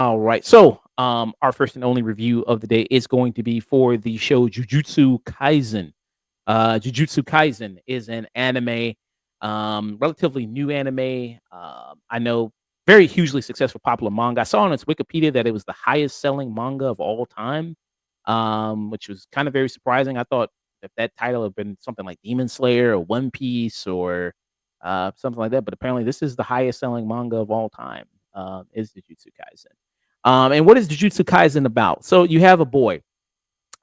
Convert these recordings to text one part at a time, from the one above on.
All right. So, our first and only review of the day is going to be for the show Jujutsu Kaisen. Jujutsu Kaisen is an anime, relatively new anime. I know very hugely successful, popular manga. I saw on its Wikipedia that it was the highest selling manga of all time, which was kind of very surprising. I thought if that title had been something like Demon Slayer or One Piece or something like that, but apparently this is the highest selling manga of all time. Is Jujutsu Kaisen. And what is Jujutsu Kaisen about? So you have a boy,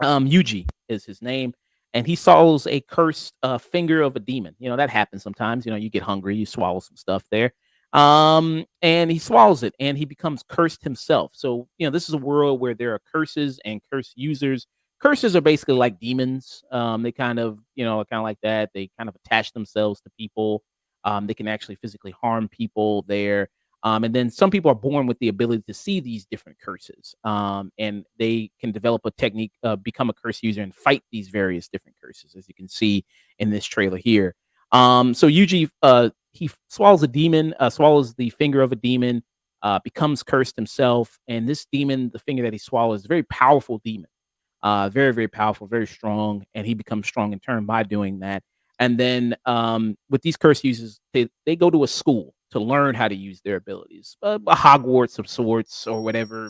Yuji is his name, and he swallows a cursed finger of a demon. You know that happens sometimes. You know you get hungry, you swallow some stuff there, and he swallows it, and he becomes cursed himself. So you know this is a world where there are curses and curse users. Curses are basically like demons. They kind of kind of like that. They kind of attach themselves to people. They can actually physically harm people there. And then some people are born with the ability to see these different curses, and they can develop a technique, become a curse user, and fight these various different curses, as you can see in this trailer here. So Yuji, he swallows a demon, swallows the finger of a demon, becomes cursed himself, and this demon, the finger that he swallows, is a very powerful demon, very very powerful, very strong, and he becomes strong in turn by doing that. And then with these curse users, they go to a school to learn how to use their abilities, a Hogwarts of sorts or whatever,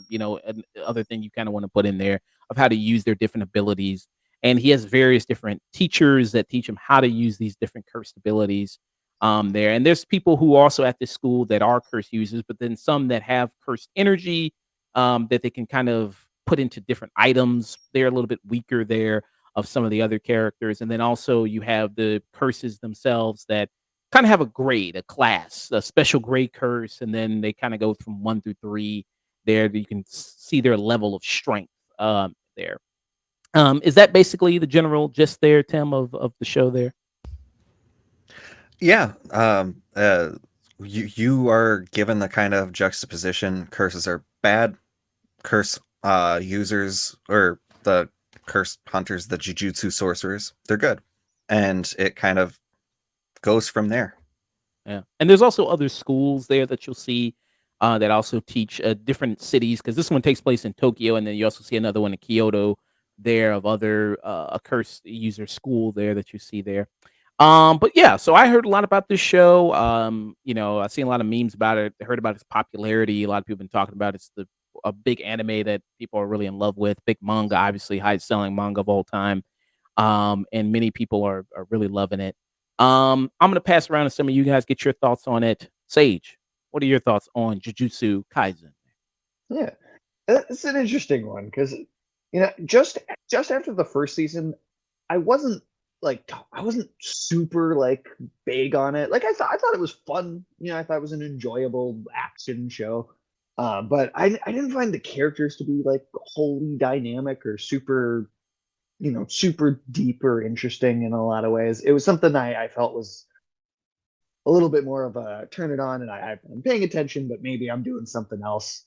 other thing you kind of want to put in there of how to use their different abilities. And he has various different teachers that teach him how to use these different cursed abilities there. And there's people who also at this school that are curse users, but then some that have cursed energy that they can kind of put into different items. They're a little bit weaker there of some of the other characters. And then also you have the curses themselves that kind of have a grade, a class, a special grade curse, and then they kind of go from 1 through 3 there. You can see their level of strength there. Is that basically the general gist there, Tim, of the show there? Yeah. You are given the kind of juxtaposition. Curses are bad. Curse users, or the curse hunters, the jujutsu sorcerers, they're good, and it kind of goes from there. Yeah, and there's also other schools there that you'll see that also teach different cities because this one takes place in Tokyo, and then you also see another one in Kyoto there of other a curse user school there that you see there. But yeah, so I heard a lot about this show. I've seen a lot of memes about it. I heard about its popularity. A lot of people have been talking about it. It's a big anime that people are really in love with. Big manga, obviously, highest selling manga of all time. And many people are really loving it. I'm gonna pass around to some of you guys, get your thoughts on it. Sage, what are your thoughts on Jujutsu Kaisen? Yeah, it's an interesting one because just after the first season, I wasn't I wasn't super big on it. Like I thought it was fun. I thought it was an enjoyable action show. But I didn't find the characters to be wholly dynamic or super super deep or interesting in a lot of ways. It was something I felt was a little bit more of a turn it on and I'm paying attention, but maybe I'm doing something else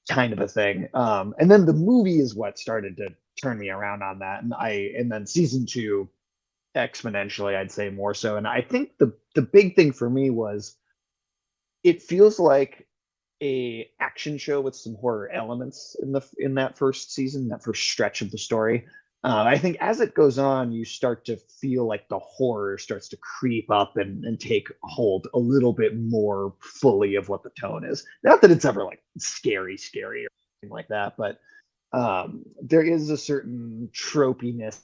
kind of a thing. And then the movie is what started to turn me around on that. And then season two exponentially, I'd say more so. And I think the big thing for me was it feels like a action show with some horror elements in that first season, that first stretch of the story. I think as it goes on, you start to feel like the horror starts to creep up and take hold a little bit more fully of what the tone is. Not that it's ever scary or anything like that, but there is a certain tropiness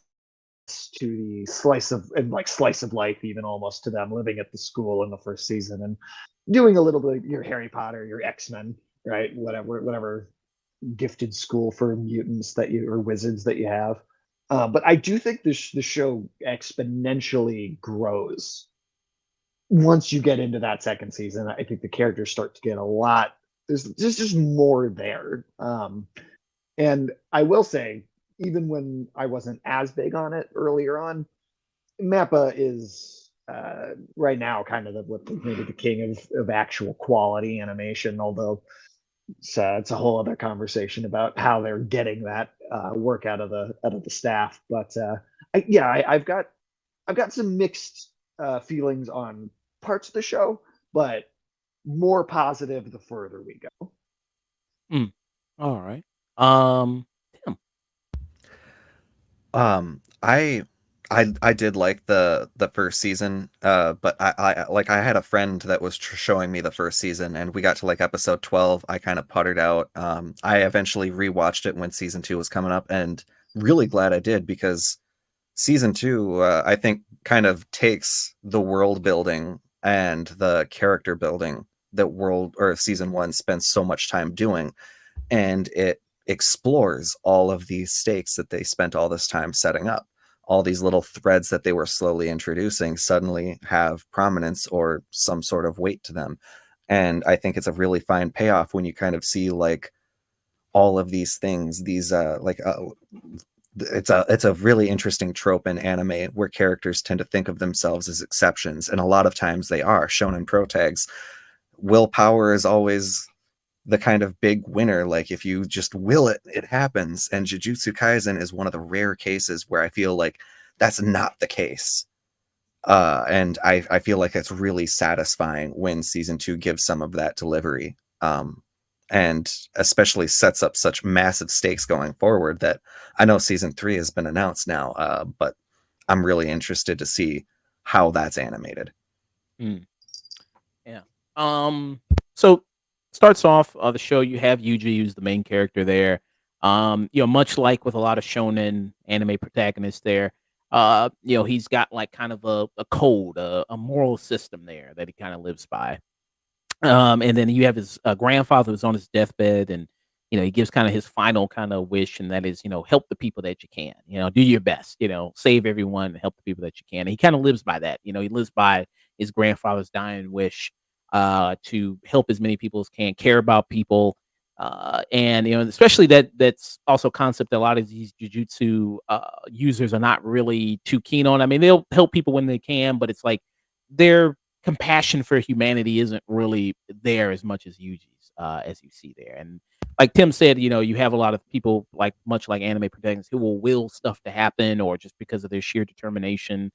to the slice of life, even almost to them living at the school in the first season and doing a little bit of your Harry Potter, your X-Men, right? Whatever gifted school for mutants that you or wizards that you have. But I do think the show exponentially grows once you get into that second season. I think the characters start to get a lot. There's just more there. And I will say, even when I wasn't as big on it earlier on, Mappa is right now kind of maybe the king of actual quality animation, although it's a whole other conversation about how they're getting that work out of the staff. But I've got some mixed feelings on parts of the show, but more positive the further we go. Mm. All right. Um, Tim. I did like the first season, but I had a friend that was showing me the first season, and we got to like episode 12. I kind of puttered out. I eventually rewatched it when season 2 was coming up, and really glad I did, because season 2, I think, kind of takes the world building and the character building that world or season 1 spends so much time doing, and it explores all of these stakes that they spent all this time setting up. All these little threads that they were slowly introducing suddenly have prominence or some sort of weight to them. And I think it's a really fine payoff when you kind of see like all of these things, these it's a really interesting trope in anime where characters tend to think of themselves as exceptions, and a lot of times they are. Shonen pro tags, willpower is always the kind of big winner. Like if you just will it, it happens. And Jujutsu Kaisen is one of the rare cases where I feel like that's not the case. And I feel like it's really satisfying when season 2 gives some of that delivery. And especially sets up such massive stakes going forward that I know season 3 has been announced now, but I'm really interested to see how that's animated. Mm. Yeah. So starts off the show. You have Yuji, who's the main character there. Much like with a lot of shonen anime protagonists there, he's got like kind of a code, a moral system there that he kind of lives by. And then you have his grandfather who's on his deathbed, and he gives kind of his final kind of wish, and that is, help the people that you can. Do your best. Save everyone, help the people that you can. And he kind of lives by that. He lives by his grandfather's dying wish to help as many people as can, care about people, and especially that's also a concept that a lot of these jujutsu users are not really too keen on. I mean, they'll help people when they can, but it's like their compassion for humanity isn't really there as much as Yuji's, as you see there. And like Tim said, you have a lot of people like much like anime protagonists who will stuff to happen, or just because of their sheer determination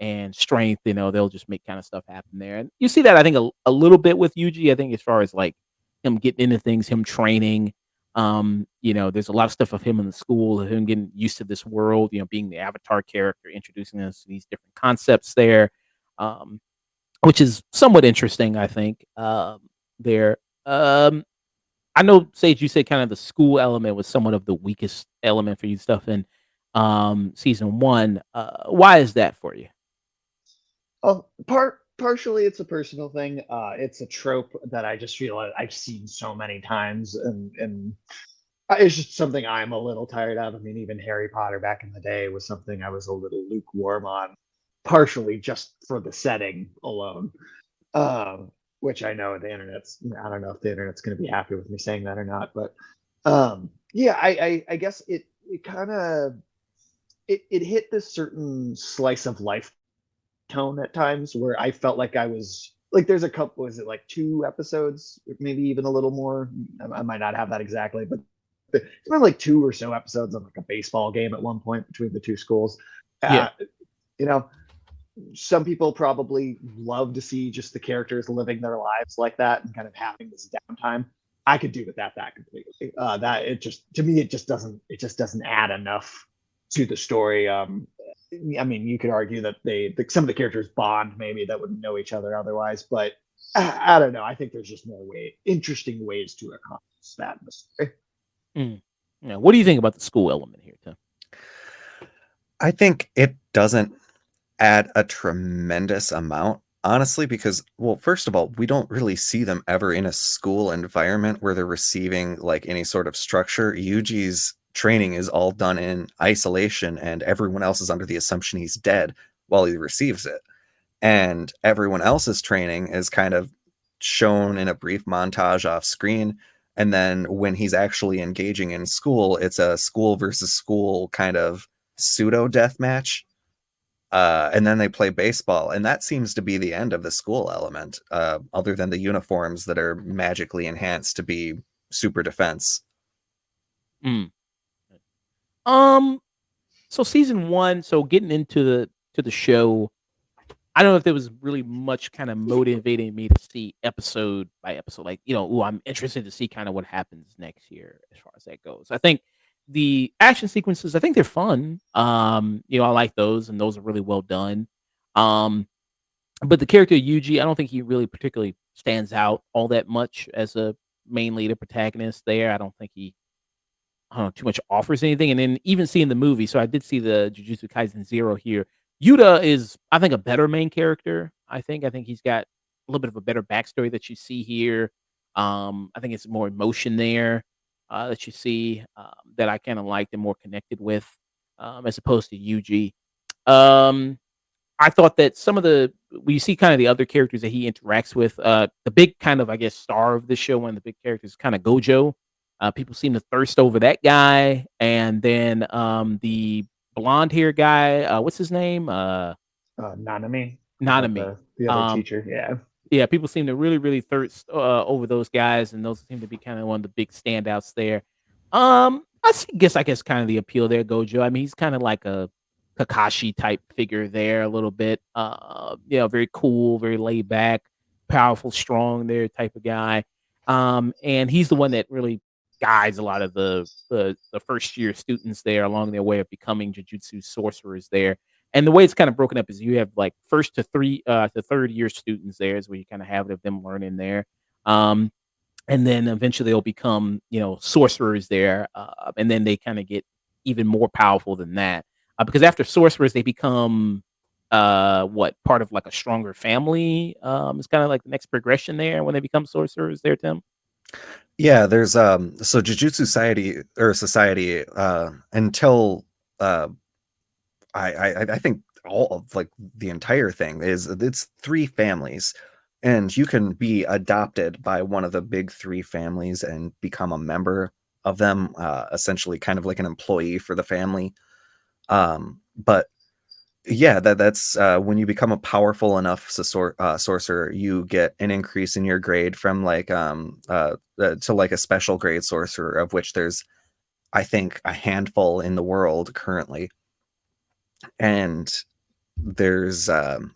and strength, they'll just make kind of stuff happen there. And you see that I think a little bit with Yuji. I think as far as like him getting into things, him training. There's a lot of stuff of him in the school, of him getting used to this world, being the avatar character, introducing us to these different concepts there. Which is somewhat interesting, I think, there. I know, Sage, you said kind of the school element was somewhat of the weakest element for you stuff in season 1. Why is that for you? Oh, partially it's a personal thing. It's a trope that I just feel I've seen so many times, and it's just something I'm a little tired of. I mean, even Harry Potter back in the day was something I was a little lukewarm on, partially just for the setting alone. Which I know the internet's. I don't know if the internet's going to be happy with me saying that or not, but yeah, I guess it kind of it hit this certain slice of life tone at times where I felt like I was like there's a couple, was it like 2 episodes, maybe even a little more. I might not have that exactly, but it's been like 2 or so episodes of like a baseball game at one point between the two schools. Yeah. You know, some people probably love to see just the characters living their lives like that and kind of having this downtime. I could do without that completely. That it just to me it just doesn't add enough to the story. I mean, you could argue that some of the characters bond maybe that wouldn't know each other otherwise, but I don't know. I think there's just more interesting ways to accomplish that in the story. Mm. Yeah. What do you think about the school element here, Tim? I think it doesn't add a tremendous amount, honestly, because, well, first of all, we don't really see them ever in a school environment where they're receiving like any sort of structure. Yuji's training is all done in isolation, and everyone else is under the assumption he's dead while he receives it. And everyone else's training is kind of shown in a brief montage off screen. And then when he's actually engaging in school, it's a school versus school kind of pseudo death match. and then they play baseball, and that seems to be the end of the school element, other than the uniforms that are magically enhanced to be super defense. Mm. Um, so season 1, so getting into the show, I don't know if there was really much kind of motivating me to see episode by episode. Like, ooh, I'm interested to see kind of what happens next year as far as that goes. I think the action sequences, I think they're fun. I like those, and those are really well done. Um, but the character of Yuji, I don't think he really particularly stands out all that much as a main leader protagonist there. I don't think he I don't know, too much offers anything. And then even seeing the movie, so I did see the Jujutsu Kaisen Zero here. Yuta is, I think, a better main character. I think he's got a little bit of a better backstory that you see here. I think it's more emotion there that you see that I kind of liked and more connected with, as opposed to Yuji. Um, I thought that some of we see kind of the other characters that he interacts with. The big kind of, I guess, star of the show, one of the big characters, kind of Gojo. People seem to thirst over that guy, and then the blonde hair guy. What's his name? Nanami, Nanami. the other Um, teacher. Yeah. yeah, people seem to really, really thirst over those guys, and those seem to be kind of one of the big standouts there. I guess kind of the appeal there, Gojo. I mean, he's kind of like a Kakashi type figure there, a little bit. Very cool, very laid back, powerful, strong there type of guy. And he's the one that really guides a lot of the first year students there along their way of becoming jujutsu sorcerers there. And the way it's kind of broken up is you have like first to third year students there is where you kind of have them learning there. Um, and then eventually they'll become, sorcerers there. And then they kind of get even more powerful than that. Because after sorcerers, they become what part of like a stronger family. It's kind of like the next progression there when they become sorcerers there, Tim. Yeah, there's so Jujutsu Society until I think all of like the entire thing is it's 3 families, and you can be adopted by one of the big 3 families and become a member of them, essentially kind of like an employee for the family. But yeah, that's when you become a powerful enough sorcerer, you get an increase in your grade from like to like a special grade sorcerer, of which there's I think a handful in the world currently. And there's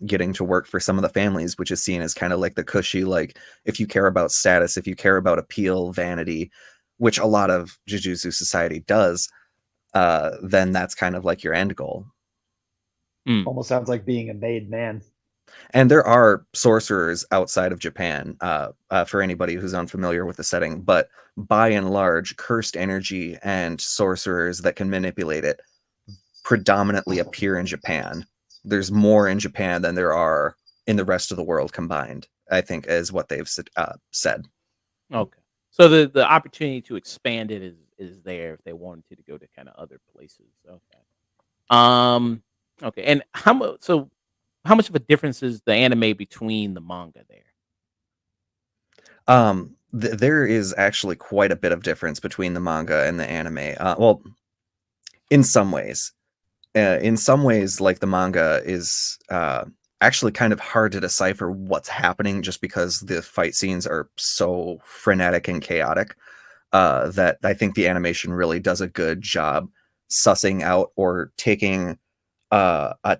getting to work for some of the families, which is seen as kind of like the cushy, like if you care about status, if you care about appeal, vanity, which a lot of Jujutsu Society does, then that's kind of like your end goal. Mm. Almost sounds like being a made man. And there are sorcerers outside of Japan, for anybody who's unfamiliar with the setting, but by and large, cursed energy and sorcerers that can manipulate it predominantly appear in Japan. There's more in Japan than there are in the rest of the world combined, I think, is what they've said. Okay. So the opportunity to expand it is there if they wanted to go to kind of other places. Okay. Um. Okay. And how much of a difference is the anime between the manga there? There is actually quite a bit of difference between the manga and the anime. Well, in some ways. Like the manga is actually kind of hard to decipher what's happening just because the fight scenes are so frenetic and chaotic, that I think the animation really does a good job sussing out or taking a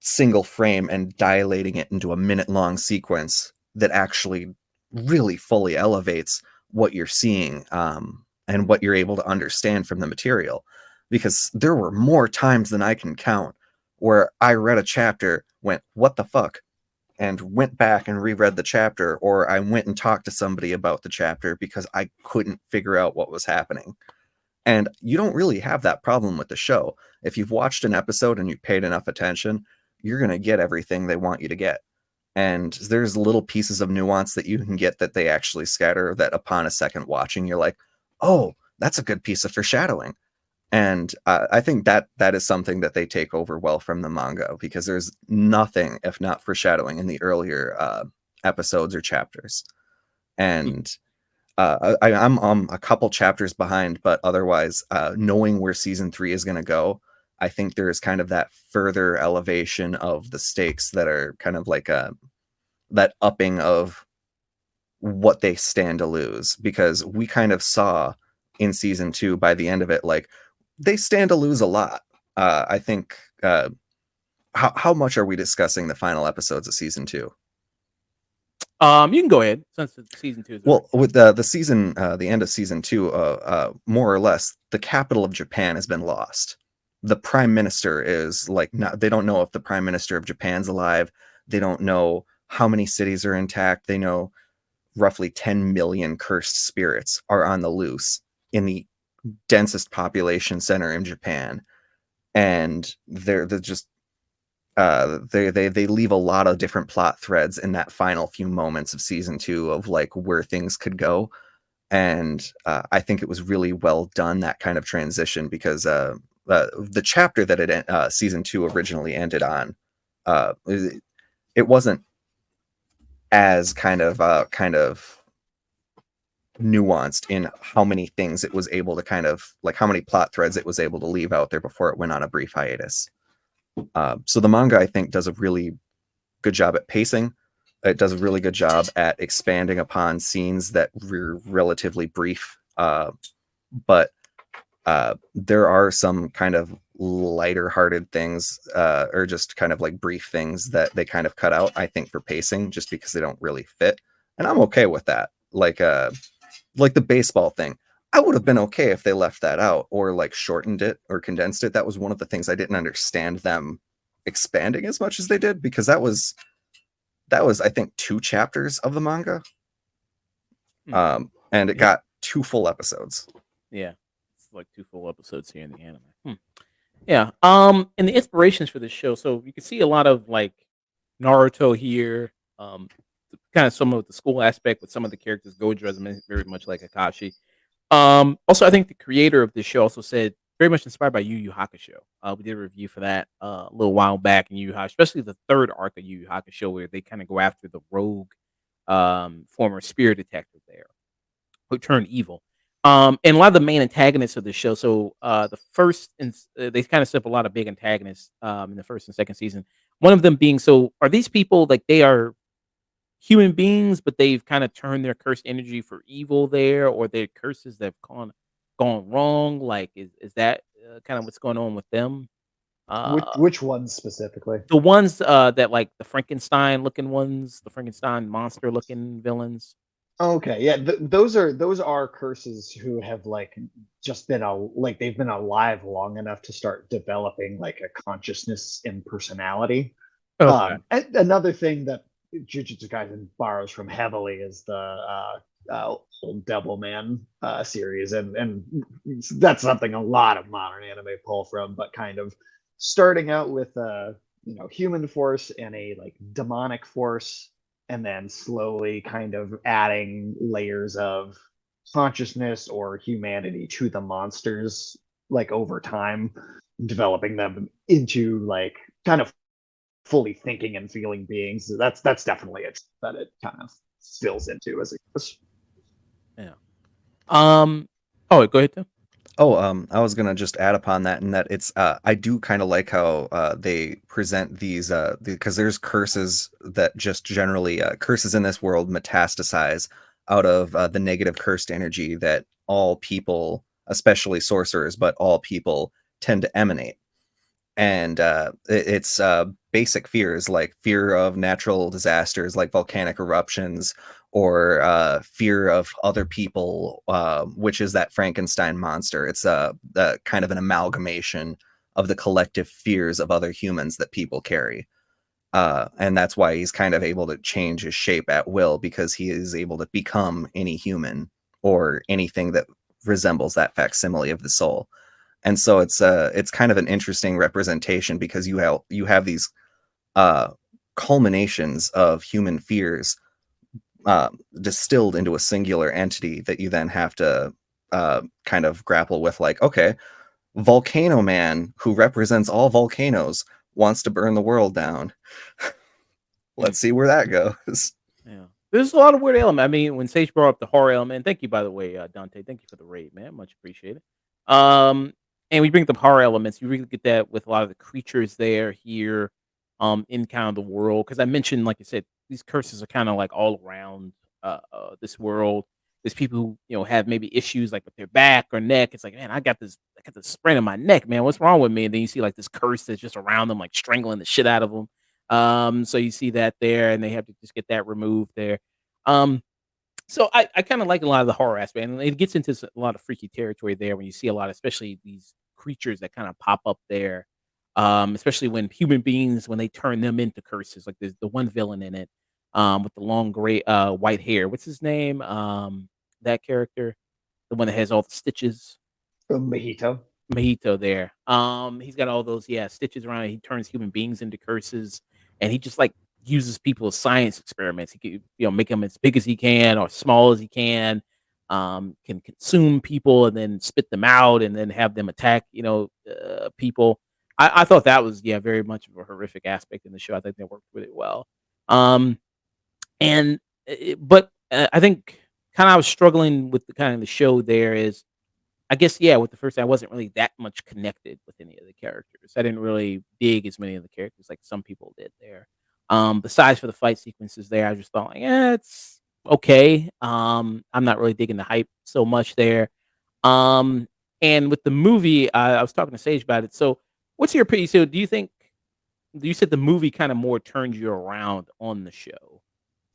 single frame and dilating it into a minute-long sequence that actually really fully elevates what you're seeing, and what you're able to understand from the material. Because there were more times than I can count where I read a chapter, went, what the fuck? And went back and reread the chapter, or I went and talked to somebody about the chapter because I couldn't figure out what was happening. And you don't really have that problem with the show. If you've watched an episode and you paid enough attention, you're going to get everything they want you to get. And there's little pieces of nuance that you can get that they actually scatter that upon a second watching, you're like, oh, that's a good piece of foreshadowing. And I think that is something that they take over well from the manga, because there's nothing if not foreshadowing in the earlier episodes or chapters. And I'm a couple chapters behind, but otherwise, knowing where season 3 is going to go, I think there is kind of that further elevation of the stakes that are kind of like that upping of what they stand to lose, because we kind of saw in season 2 by the end of it, like, they stand to lose a lot. I think how much are we discussing the final episodes of season 2? You can go ahead since season 2 is Well, with the season, the end of season 2, more or less, the capital of Japan has been lost. The prime minister is like, not, they don't know if the prime minister of Japan's alive. They don't know how many cities are intact. They know roughly 10 million cursed spirits are on the loose in the densest population center in Japan, and they're just they leave a lot of different plot threads in that final few moments of season 2 of like where things could go. And I think it was really well done, that kind of transition, because the chapter that season 2 originally ended on, it wasn't as kind of nuanced in how many things it was able to kind of, like, how many plot threads it was able to leave out there before it went on a brief hiatus. So the manga, I think, does a really good job at pacing. It does a really good job at expanding upon scenes that were relatively brief. But there are some kind of lighter-hearted things, or just kind of like brief things that they kind of cut out, I think, for pacing, just because they don't really fit. And I'm okay with that. Like the baseball thing, I would have been okay if they left that out, or like shortened it or condensed it. That was one of the things I didn't understand them expanding as much as they did, because that was I think 2 chapters of the manga. And it got 2 full episodes. Yeah, it's like 2 full episodes here in the anime. Yeah. And the inspirations for this show, so you can see a lot of like Naruto here. Kind of some of the school aspect with some of the characters. Gojo is very much like Akashi. Also, I think the creator of this show also said very much inspired by Yu Yu Hakusho. We did a review for that a little while back in Yu Yu Hakusho, especially the 3rd arc of Yu Yu Hakusho, where they kind of go after the rogue former spirit detective there, who turned evil. And a lot of the main antagonists of the show. So the first, they kind of set up a lot of big antagonists in the 1st and 2nd season. One of them being, so are these people like they are human beings, but they've kind of turned their cursed energy for evil there, or their curses that have gone wrong? Like, is that kind of what's going on with them? Which ones specifically? The ones that like the Frankenstein looking ones, the Frankenstein monster looking villains. Okay, yeah, those are curses who have like just been like they've been alive long enough to start developing like a consciousness and personality. Okay. And another thing that Jujutsu Kaisen borrows from heavily is the old Devilman series, and that's something a lot of modern anime pull from, but kind of starting out with human force and a like demonic force, and then slowly kind of adding layers of consciousness or humanity to the monsters, like over time, developing them into like kind of fully thinking and feeling beings. That's definitely it that it kind of spills into as it goes. Yeah. Oh, go ahead, Tim. Oh, I was gonna just add upon that, and that it's I do kind of like how they present these, because there's curses that just generally curses in this world metastasize out of the negative cursed energy that all people, especially sorcerers, but all people tend to emanate. And it's basic fears, like fear of natural disasters like volcanic eruptions, or fear of other people, which is that Frankenstein monster. It's the kind of an amalgamation of the collective fears of other humans that people carry. And that's why he's kind of able to change his shape at will, because he is able to become any human or anything that resembles that facsimile of the soul. And so it's kind of an interesting representation, because you have these culminations of human fears distilled into a singular entity that you then have to kind of grapple with, like, okay, Volcano Man, who represents all volcanoes, wants to burn the world down. Let's see where that goes. Yeah. There's a lot of weird element. I mean, when Sage brought up the horror element, thank you, by the way, Dante. Thank you for the raid, man. Much appreciated. Um, And we bring up horror elements. You really get that with a lot of the creatures there here, in kind of the world. Because I mentioned, like I said, these curses are kind of like all around this world. There's people who have maybe issues like with their back or neck. It's like, man, I got this sprain in my neck, man. What's wrong with me? And then you see like this curse that's just around them, like strangling the shit out of them. So you see that there, and they have to just get that removed there. Um, so I kind of like a lot of the horror aspect, and it gets into a lot of freaky territory there when you see a lot, especially these creatures that kind of pop up there. Especially when human beings when they turn them into curses, like there's the one villain in it, with the long gray white hair. What's his name? That character, the one that has all the stitches. Mojito. Mojito there. He's got all those, yeah, stitches around it. He turns human beings into curses, and he just like uses people as science experiments. He can, make them as big as he can or small as he can. Can consume people and then spit them out and then have them attack, people. I thought that was, yeah, very much of a horrific aspect in the show. I think they worked really well. Um, and but I think kind of I was struggling with the kind of the show there is I guess, yeah, with the first I wasn't really that much connected with any of the characters. I didn't really dig as many of the characters like some people did there. Besides for the fight sequences there, I just thought like, it's okay. I'm not really digging the hype so much there. Um, and with the movie, I was talking to Sage about it. So, what's your opinion? So, do you think you said the movie kind of more turned you around on the show?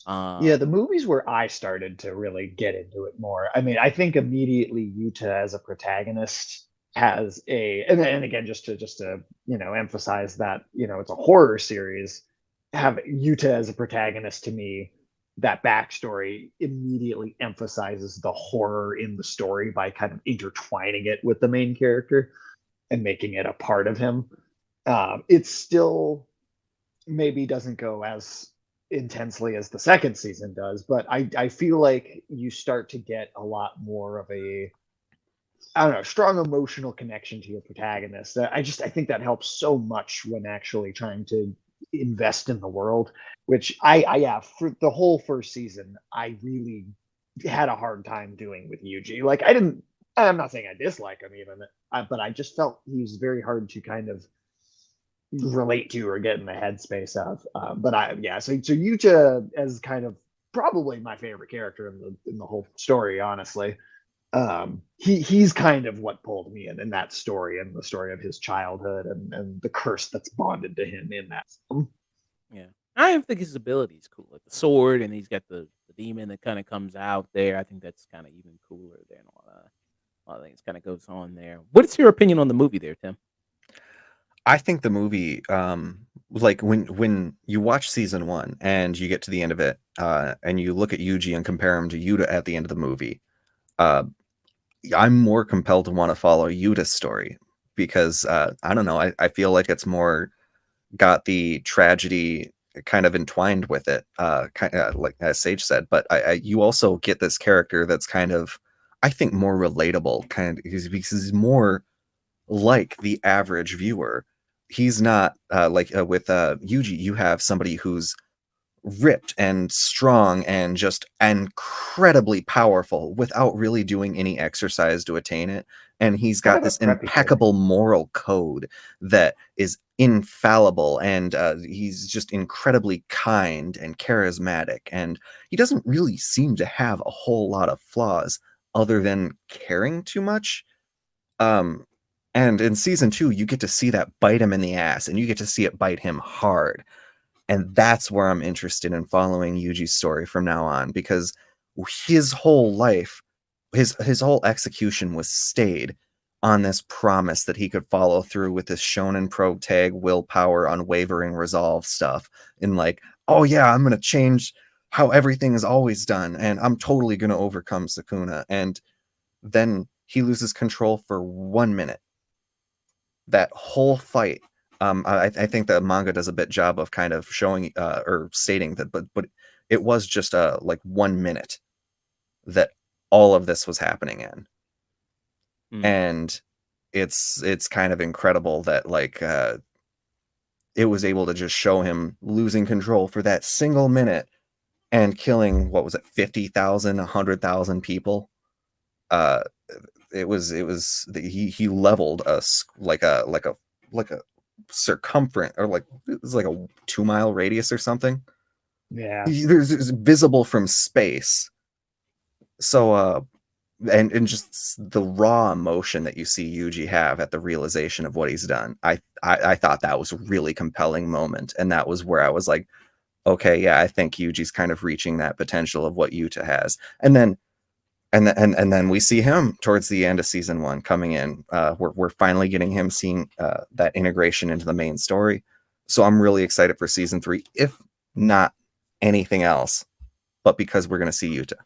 Yeah, the Um, movies where I started to really get into it more. I mean, I think immediately Yuta as a protagonist has and again just to emphasize that it's a horror series. Have Yuta as a protagonist to me, that backstory immediately emphasizes the horror in the story by kind of intertwining it with the main character and making it a part of him. It still maybe doesn't go as intensely as the second season does, but I feel like you start to get a lot more of a, I don't know, strong emotional connection to your protagonist. I think that helps so much when actually trying to invest in the world, which I yeah, for the whole first season I really had a hard time doing with Yuji. Like I'm not saying I dislike him even, but I just felt he was very hard to kind of relate to or get in the headspace of. But yeah, so Yuta as kind of probably my favorite character in the whole story, honestly. He's kind of what pulled me in that story and the story of his childhood and the curse that's bonded to him in that film. Yeah. I even think his ability is cool, like the sword, and he's got the demon that kinda comes out there. I think that's kinda even cooler there, and a lot of things kinda goes on there. What is your opinion on the movie there, Tim? I think the movie, like when you watch season one and you get to the end of it, and you look at Yuji and compare him to Yuta at the end of the movie, uh, I'm more compelled to want to follow Yuta's story because I don't know, I feel like it's more got the tragedy kind of entwined with it, kind of like as Sage said. But you also get this character that's kind of, I think, more relatable, kind of because he's more like the average viewer. He's not like with Yuji, you have somebody who's ripped and strong and just incredibly powerful without really doing any exercise to attain it. And he's Kind got of a this preppy kid. impeccable moral code that is infallible, and he's just incredibly kind and charismatic, and he doesn't really seem to have a whole lot of flaws other than caring too much. um and in season two, you get to see that bite him in the ass, and you get to see it bite him hard. And that's where I'm interested in following Yuji's story from now on, because his whole life, his whole execution was stayed on this promise that he could follow through with this shonen pro tag willpower, unwavering resolve stuff. And like, oh yeah, I'm gonna change how everything is always done, and I'm totally gonna overcome Sukuna. And then he loses control for 1 minute. That whole fight, I think the manga does a bit job of kind of showing or stating that, but it was just like 1 minute that all of this was happening in. Mm, And it's kind of incredible that like it was able to just show him losing control for that single minute and killing, what was it, 50,000, 100,000 people. uh he leveled us like a circumference, or like it was like a 2 mile radius or something. Yeah. There's visible from space. So and just the raw emotion that you see Yuji have at the realization of what he's done. I thought that was a really compelling moment, and that was where I was like, okay, yeah, I think Yuji's kind of reaching that potential of what Yuta has. And then we see him towards the end of season 1 coming in. We're finally getting him seeing that integration into the main story. So I'm really excited for season 3, if not anything else, but because we're going to see Yuta.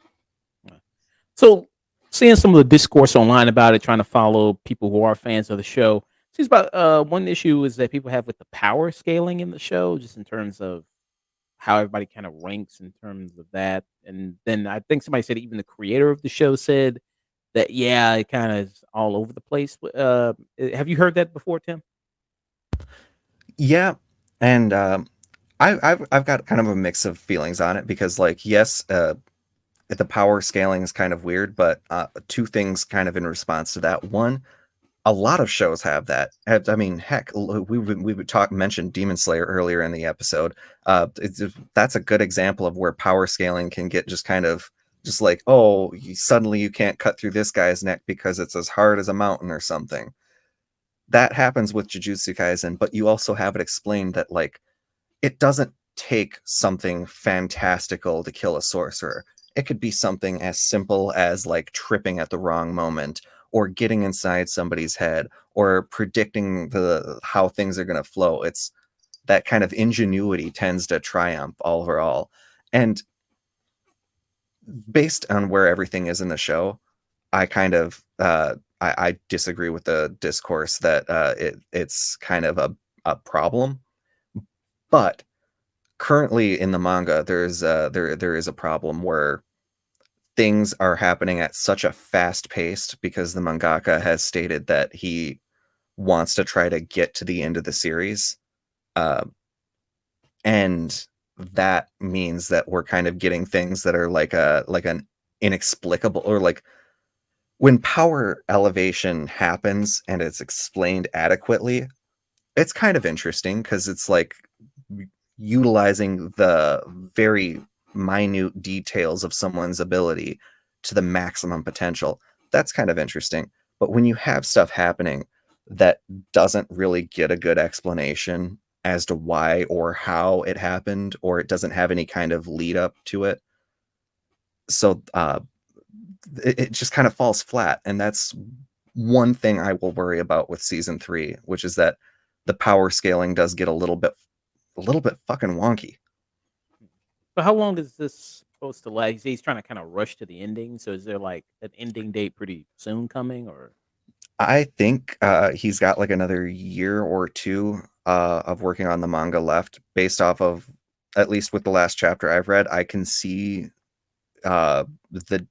So, seeing some of the discourse online about it, trying to follow people who are fans of the show, seems about one issue is that people have with the power scaling in the show, just in terms of how everybody kind of ranks in terms of that. And then I think somebody said even the creator of the show said that yeah, it kind of is all over the place. Have you heard that before, Tim? Yeah, and I've got kind of a mix of feelings on it, because like, yes, the power scaling is kind of weird, but two things kind of in response to that. One, a lot of shows have that. I mean, heck, we would mention Demon Slayer earlier in the episode. That's a good example of where power scaling can get just kind of just like, oh, suddenly you can't cut through this guy's neck because it's as hard as a mountain or something. That happens with Jujutsu Kaisen, but you also have it explained that like it doesn't take something fantastical to kill a sorcerer. It could be something as simple as like tripping at the wrong moment, or getting inside somebody's head, or predicting how things are going to flow. It's that kind of ingenuity tends to triumph overall. And based on where everything is in the show, I kind of I disagree with the discourse that it's kind of a problem. But currently in the manga, there is a problem where things are happening at such a fast pace, because the mangaka has stated that he wants to try to get to the end of the series, uh, and that means that we're kind of getting things that are like an inexplicable, or like when power elevation happens and it's explained adequately, it's kind of interesting, because it's like utilizing the very minute details of someone's ability to the maximum potential. That's kind of interesting. But when you have stuff happening that doesn't really get a good explanation as to why or how it happened, or it doesn't have any kind of lead up to it, so it just kind of falls flat. And that's one thing I will worry about with season 3, which is that the power scaling does get a little bit fucking wonky. So how long is this supposed to last? He's trying to kind of rush to the ending. So is there like an ending date pretty soon coming, or? I think he's got like another year or two of working on the manga left, based off of, at least with the last chapter I've read. I can see the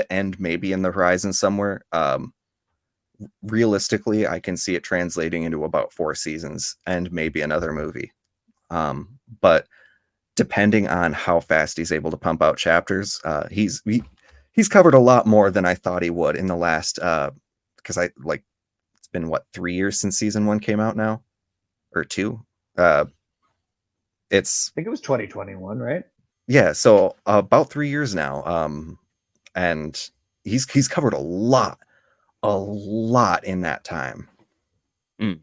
end maybe in the horizon somewhere. Realistically, I can see it translating into about 4 seasons and maybe another movie. But depending on how fast he's able to pump out chapters, he's covered a lot more than I thought he would in the last. Because it's been what, 3 years since season 1 came out now, or 2. It's I think it was 2021, right? Yeah, so about 3 years now. And he's covered a lot in that time. Mm,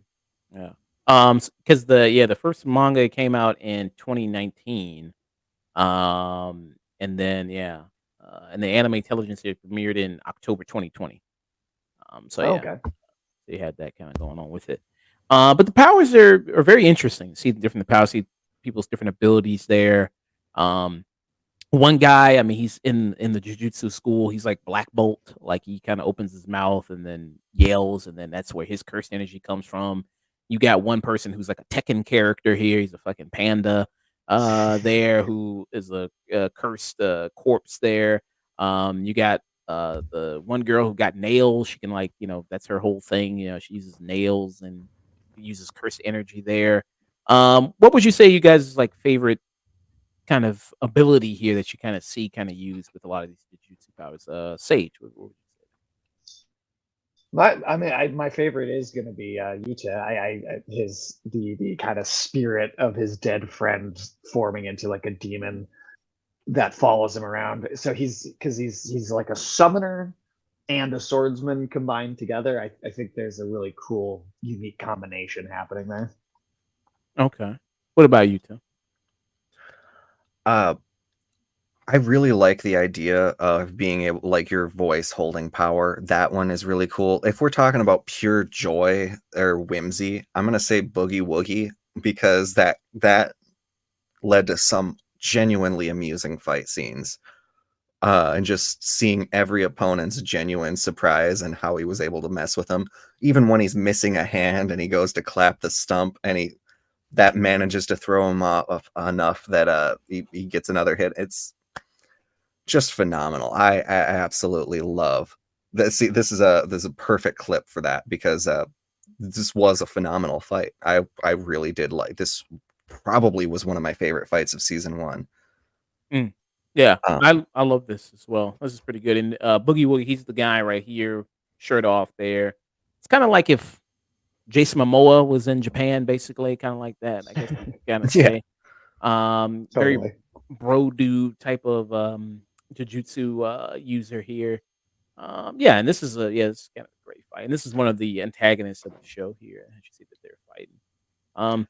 yeah. Because the first manga came out in 2019. And then and the anime television series premiered in October 2020. So Oh, yeah, okay. they had that kind of going on with it. But the powers are very interesting. See the powers, see people's different abilities there. Um, One guy, I mean, he's in the jujutsu school. He's like Black Bolt. Like he kind of opens his mouth and then yells, and then that's where his cursed energy comes from. You got one person who's like a Tekken character here. He's a fucking panda there, who is a cursed corpse there. You got the one girl who got nails. She can, like, that's her whole thing. She uses nails and uses cursed energy there. What would you say you guys' like favorite kind of ability here that you kind of see kind of used with a lot of these jutsu powers? Sage, what would you say? My favorite is gonna be Yuta. The kind of spirit of his dead friend forming into like a demon that follows him around. So he's like a summoner and a swordsman combined together. I think there's a really cool, unique combination happening there. Okay. What about you, Tim? Uh, I really like the idea of being able, like your voice holding power. That one is really cool. If we're talking about pure joy or whimsy, I'm gonna say Boogie Woogie because that led to some genuinely amusing fight scenes. And just seeing every opponent's genuine surprise and how he was able to mess with them, even when he's missing a hand and he goes to clap the stump and that manages to throw him off enough that he gets another hit. It's just phenomenal. I absolutely love that. See, this is a perfect clip for that because this was a phenomenal fight. I really did like this. Probably was one of my favorite fights of season one. Mm. Yeah, Um, I love this as well. This is pretty good. And Boogie Woogie, he's the guy right here, shirt off there. It's kind of like if Jason Momoa was in Japan, basically, kind of like that. I guess you kind of yeah, say. Very Totally. bro dude type of jujutsu user here. Yeah, and this is it's kind of a great fight. And this is one of the antagonists of the show here. As you see that they're fighting. Um,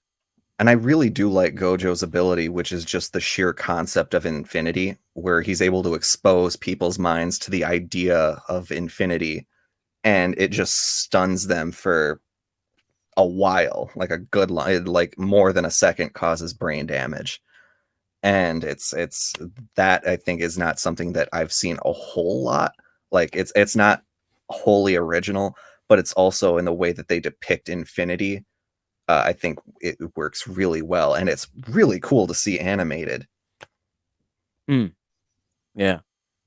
and I really do like Gojo's ability, which is just the sheer concept of infinity, where he's able to expose people's minds to the idea of infinity, and it just stuns them for a while, like a good line, like more than a second causes brain damage. And it's that I think is not something that I've seen a whole lot. Like it's not wholly original, but it's also in the way that they depict infinity. I think it works really well, and it's really cool to see animated. mm, yeah.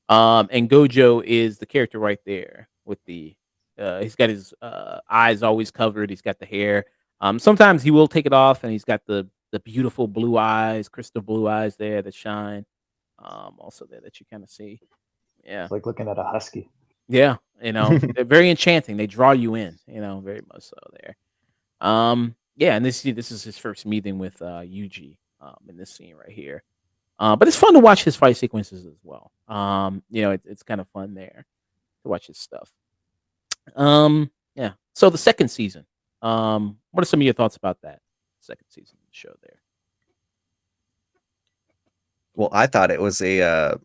And Gojo is the character right there with the he's got his eyes always covered, he's got the hair. Sometimes he will take it off and he's got the beautiful blue eyes, crystal blue eyes there that shine. Also there that you kind of see. Yeah. It's like looking at a husky. Yeah, they're very enchanting. They draw you in, very much so there. Yeah, and this is his first meeting with Yuji in this scene right here. But it's fun to watch his fight sequences as well. It's kind of fun there to watch his stuff. Yeah. So the second season. What are some of your thoughts about that second season of the show there? Well, I thought it was a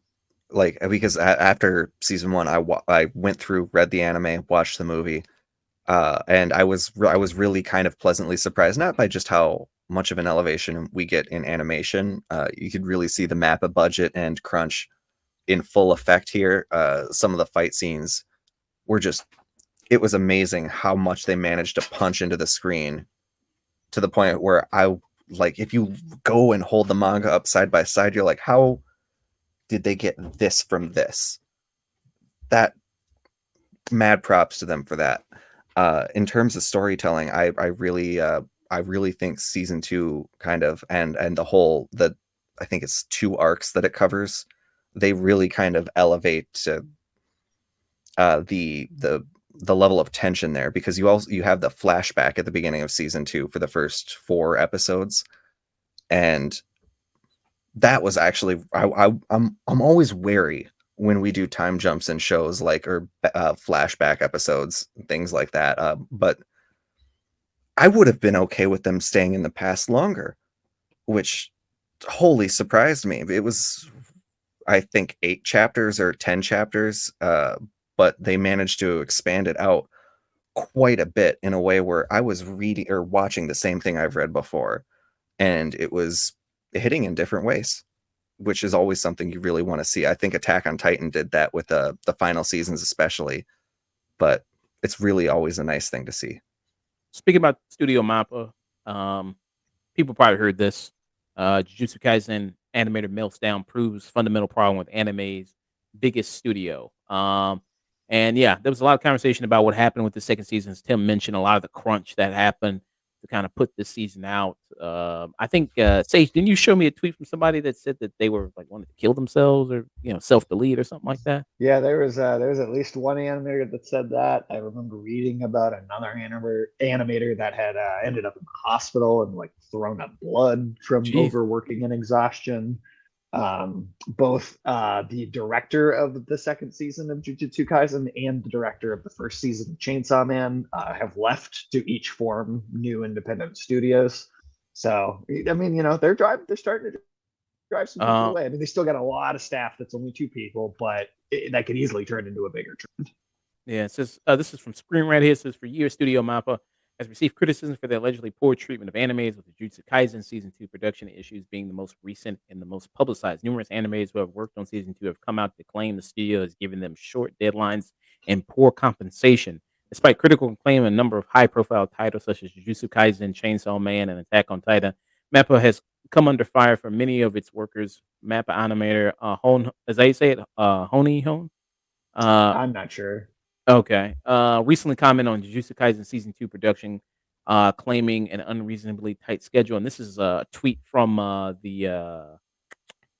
like because after season one, I went through, read the anime, watched the movie, and I was really kind of pleasantly surprised, not by just how much of an elevation we get in animation. You could really see the Mappa budget and crunch in full effect here. Some of the fight scenes were just, it was amazing how much they managed to punch into the screen to the point where like if you go and hold the manga up side by side, you're like, how did they get this from this? That mad props to them for that. In terms of storytelling, I really think season two kind of and the I think it's two arcs that it covers. They really kind of elevate to the level of tension there, because you have the flashback at the beginning of season two for the first 4 episodes, and that was actually I'm always wary when we do time jumps in shows like or flashback episodes, things like that. But I would have been okay with them staying in the past longer, which wholly surprised me. It was, I think, 8 chapters or 10 chapters, but they managed to expand it out quite a bit in a way where I was reading or watching the same thing I've read before, and it was hitting in different ways, which is always something you really want to see. I think Attack on Titan did that with the final seasons especially, but it's really always a nice thing to see. Speaking about Studio Mappa, um, people probably heard this. Jujutsu Kaisen animator melts down proves fundamental problem with anime's biggest studio. And yeah, there was a lot of conversation about what happened with the second season. As Tim mentioned, a lot of the crunch that happened, the kind of put this season out. I think Sage, didn't you show me a tweet from somebody that said that they were like wanted to kill themselves or self delete or something like that? Yeah, there was at least one animator that said that. I remember reading about another animator that had ended up in the hospital and like thrown up blood from Jeez. overworking and exhaustion. Both the director of the second season of Jujutsu Kaisen and the director of the first season of Chainsaw Man have left to each form new independent studios. So I mean, they're starting to drive some people Uh, away. I mean, they still got a lot of staff that's only two people, but that could easily turn into a bigger trend. Yeah, it says this is from Screen right here. It says for years, Studio Mappa has received criticism for their allegedly poor treatment of animes, with the Jujutsu Kaisen season 2 production issues being the most recent and the most publicized. Numerous animes who have worked on season 2 have come out to claim the studio has given them short deadlines and poor compensation. Despite critical acclaim, a number of high-profile titles such as Jujutsu Kaisen, Chainsaw Man, and Attack on Titan, Mappa has come under fire from many of its workers. Mappa animator Hon, as they say it, Honi Hon. Uh, I'm not sure. Okay. Recently commented on Jujutsu Kaisen season 2 production, claiming an unreasonably tight schedule. And this is a tweet from the uh,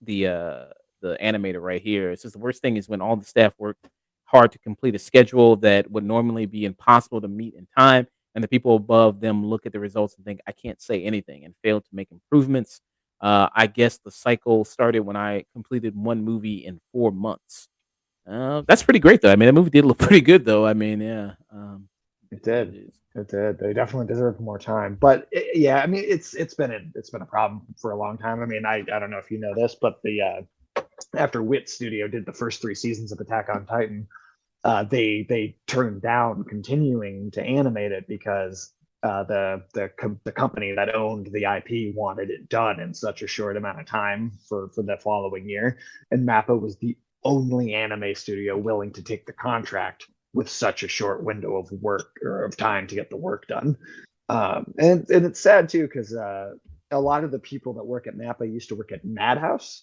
the animator right here. It says the worst thing is when all the staff work hard to complete a schedule that would normally be impossible to meet in time, and the people above them look at the results and think I can't say anything and fail to make improvements. I guess the cycle started when I completed one movie in 4 months. That's pretty great though. I mean, that movie did look pretty good though. I mean, yeah. It It did. is. It did. They definitely deserve more time. But yeah, I mean, it's been a problem for a long time. I mean, I don't know if you know this, but the after Wit Studio did the first three seasons of Attack on Titan, they turned down continuing to animate it because the company that owned the IP wanted it done in such a short amount of time for the following year, and Mappa was the only anime studio willing to take the contract with such a short window of work or of time to get the work done. And it's sad too because a lot of the people that work at Mappa used to work at Madhouse,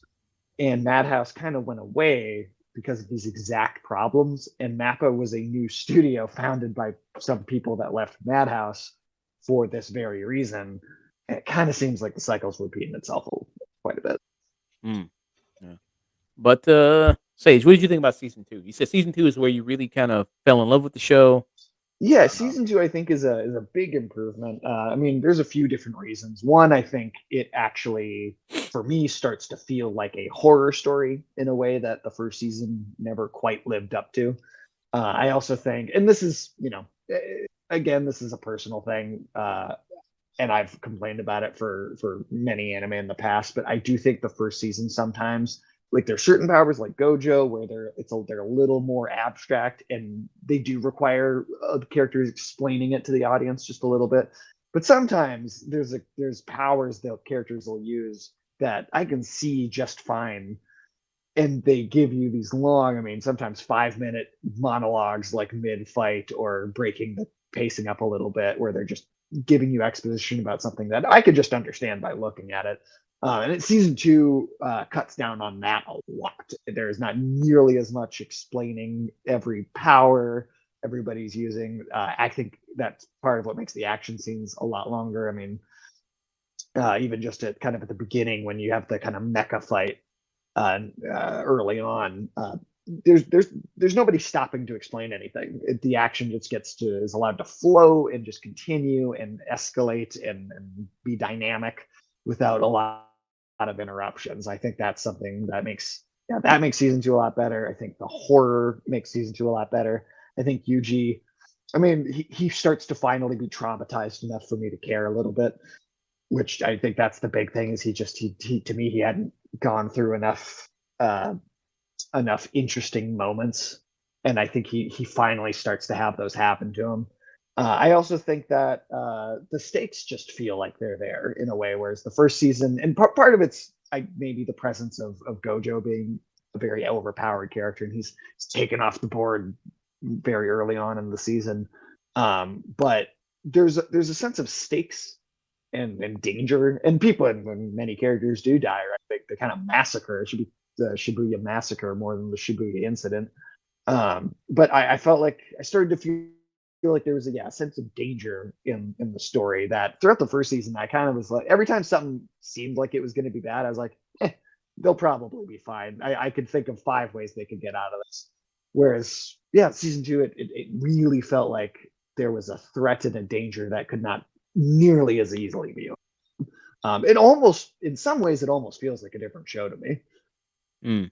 and Madhouse kind of went away because of these exact problems. And Mappa was a new studio founded by some people that left Madhouse for this very reason. And it kind of seems like the cycle's repeating itself quite a bit. Mm, yeah. But Sage, what did you think about season 2? You said season 2 is where you really kind of fell in love with the show. Yeah, Uh, season two I think is a big improvement. I mean, there's a few different reasons. One, I think it actually, for me, starts to feel like a horror story in a way that the first season never quite lived up to. I also think, and this is, again, this is a personal thing, and I've complained about it for many anime in the past, but I do think the first season sometimes, like there's certain powers like Gojo where they're a little more abstract and they do require the characters explaining it to the audience just a little bit. But sometimes there's powers that characters will use that I can see just fine, and they give you these long, I mean, sometimes 5 minute monologues like mid fight or breaking the pacing up a little bit where they're just giving you exposition about something that I could just understand by looking at it. And season two cuts down on that a lot. There's not nearly as much explaining every power everybody's using. I think that's part of what makes the action scenes a lot longer. I mean, even just at kind of at the beginning when you have the kind of mecha fight early on, there's nobody stopping to explain anything. The action just is allowed to flow and just continue and escalate and be dynamic without a lot of interruptions. I think that's something that makes season two a lot better. I think the horror makes season two a lot better. I think Yuji, I mean, he starts to finally be traumatized enough for me to care a little bit, which I think that's the big thing. Is he to me he hadn't gone through enough interesting moments, and I think he finally starts to have those happen to him. I also think that the stakes just feel like they're there in a way, whereas the first season, and part of it's maybe the presence of Gojo being a very overpowered character, and he's taken off the board very early on in the season. But there's a sense of stakes and danger, and people, and when many characters do die, right? They kind of massacre. It should be the Shibuya massacre more than the Shibuya incident. But I felt like I started to feel feel like there was a sense of danger in the story that throughout the first season I kind of was like every time something seemed like it was going to be bad, I was like, they'll probably be fine. I could think of 5 ways they could get out of this. Whereas, yeah, season two, it really felt like there was a threat and a danger that could not nearly as easily be. It almost, in some ways, it almost feels like a different show to me. Mm.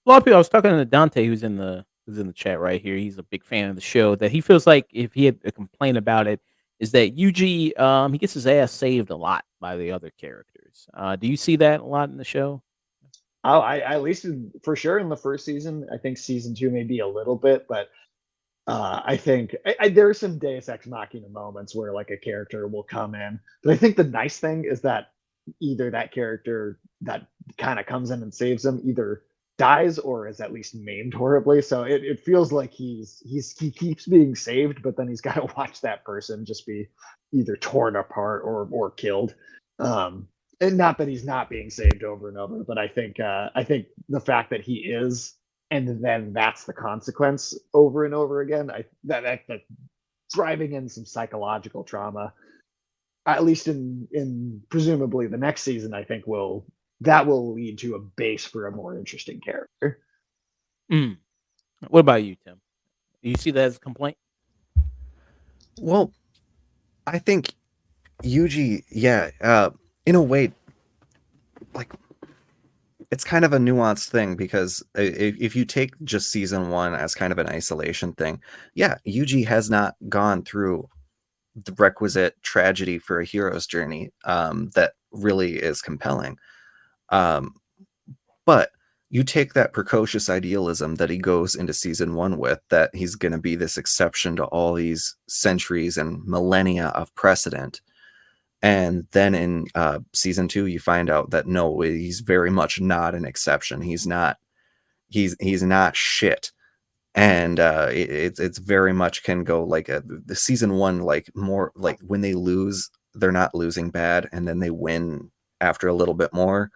A lot of people. I was talking to Dante, who's in the chat right here. He's a big fan of the show. That he feels like if he had a complaint about it, is that Yuji he gets his ass saved a lot by the other characters. Do you see that a lot in the show? Oh, I at least for sure in the first season. I think season two maybe a little bit, but I think there are some Deus Ex Machina moments where like a character will come in, but I think the nice thing is that either that character that kind of comes in and saves him either dies or is at least maimed horribly. So it feels like he keeps being saved, but then he's got to watch that person just be either torn apart or killed. And not that he's not being saved over and over, but I think the fact that he is and then that's the consequence over and over again. That driving in some psychological trauma, at least in presumably the next season, I think will lead to a base for a more interesting character. Mm. What about you, Tim? Do you see that as a complaint? Well, I think Yuji, yeah, in a way, like it's kind of a nuanced thing because if you take just season one as kind of an isolation thing, yeah, Yuji has not gone through the requisite tragedy for a hero's journey that really is compelling. Um, but you take that precocious idealism that he goes into season one with, that he's going to be this exception to all these centuries and millennia of precedent. And then in season two, you find out that no, he's very much not an exception. He's not shit. And it's very much can go like the season one, like more like when they lose, they're not losing bad, and then they win after a little bit more.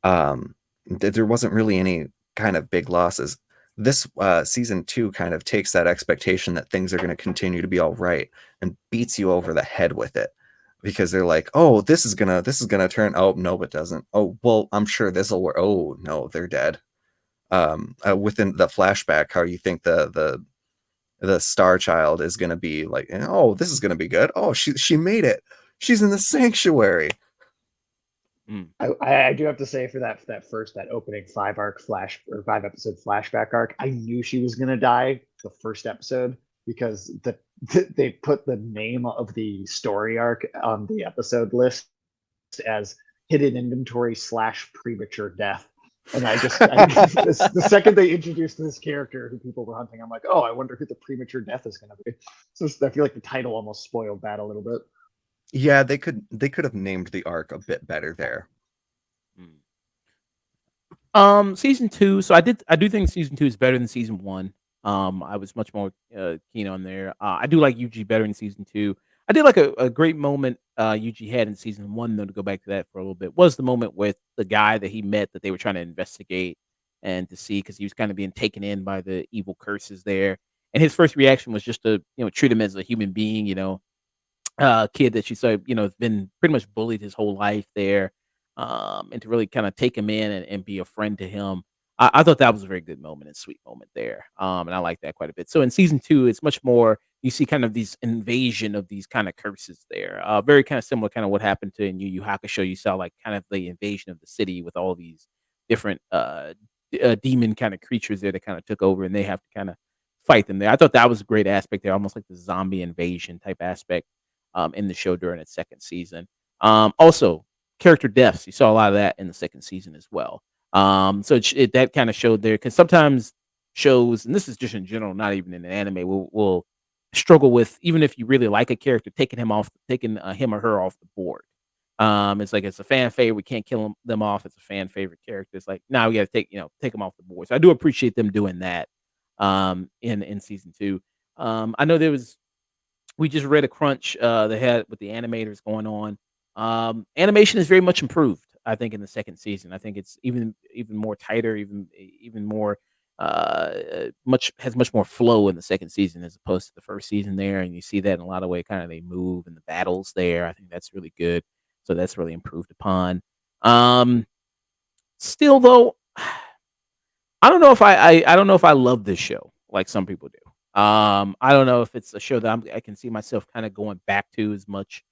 There wasn't really any kind of big losses. This season two kind of takes that expectation that things are going to continue to be all right and beats you over the head with it, because they're like, oh, this is gonna turn. Oh no, it doesn't. Oh well, I'm sure this will work. Oh no, they're dead. Within the flashback, how you think the star child is gonna be like, oh, this is gonna be good. Oh, she made it. She's in the sanctuary. I do have to say for that opening 5 episode flashback arc, I knew she was gonna die the first episode because they put the name of the story arc on the episode list as hidden inventory / premature death. And the second they introduced this character who people were hunting, I'm like, oh, I wonder who the premature death is going to be. So I feel like the title almost spoiled that a little bit. Yeah, they could have named the arc a bit better there. Season two. So I do think season two is better than season one. I was much more keen on there. I do like Yuji better in season two. I did like a great moment Yuji had in season one, though, to go back to that for a little bit, was the moment with the guy that he met that they were trying to investigate and to see, because he was kind of being taken in by the evil curses there. And his first reaction was just to, treat him as a human being, kid that she saw, has been pretty much bullied his whole life there, and to really kind of take him in and be a friend to him. I thought that was a very good moment and sweet moment there, and I like that quite a bit. So in season two, it's much more, you see kind of these invasion of these kind of curses there, very kind of similar, kind of what happened to in Yu Yu Hakusho. You saw like kind of the invasion of the city with all these different demon kind of creatures there that kind of took over, and they have to kind of fight them there. I thought that was a great aspect there, almost like the zombie invasion type aspect in the show during its second season. Also, character deaths. You saw a lot of that in the second season as well. So that kind of showed there, because sometimes shows, and this is just in general, not even in an anime, will struggle with, even if you really like a character, taking him or her off the board. It's like it's a fan favorite. We can't kill them off. It's a fan favorite character. It's like, now we got to take them off the board. So I do appreciate them doing that in season two. I know we just read a crunch they had with the animators going on. Animation is very much improved, I think, in the second season. I think it's even more tighter, even more much more flow in the second season as opposed to the first season there, and you see that in a lot of way. Kind of they move and the battles there. I think that's really good. So that's really improved upon. Um, Still though, I don't know if I don't know if I love this show like some people do. I don't know if it's a show that I can see myself kind of going back to as much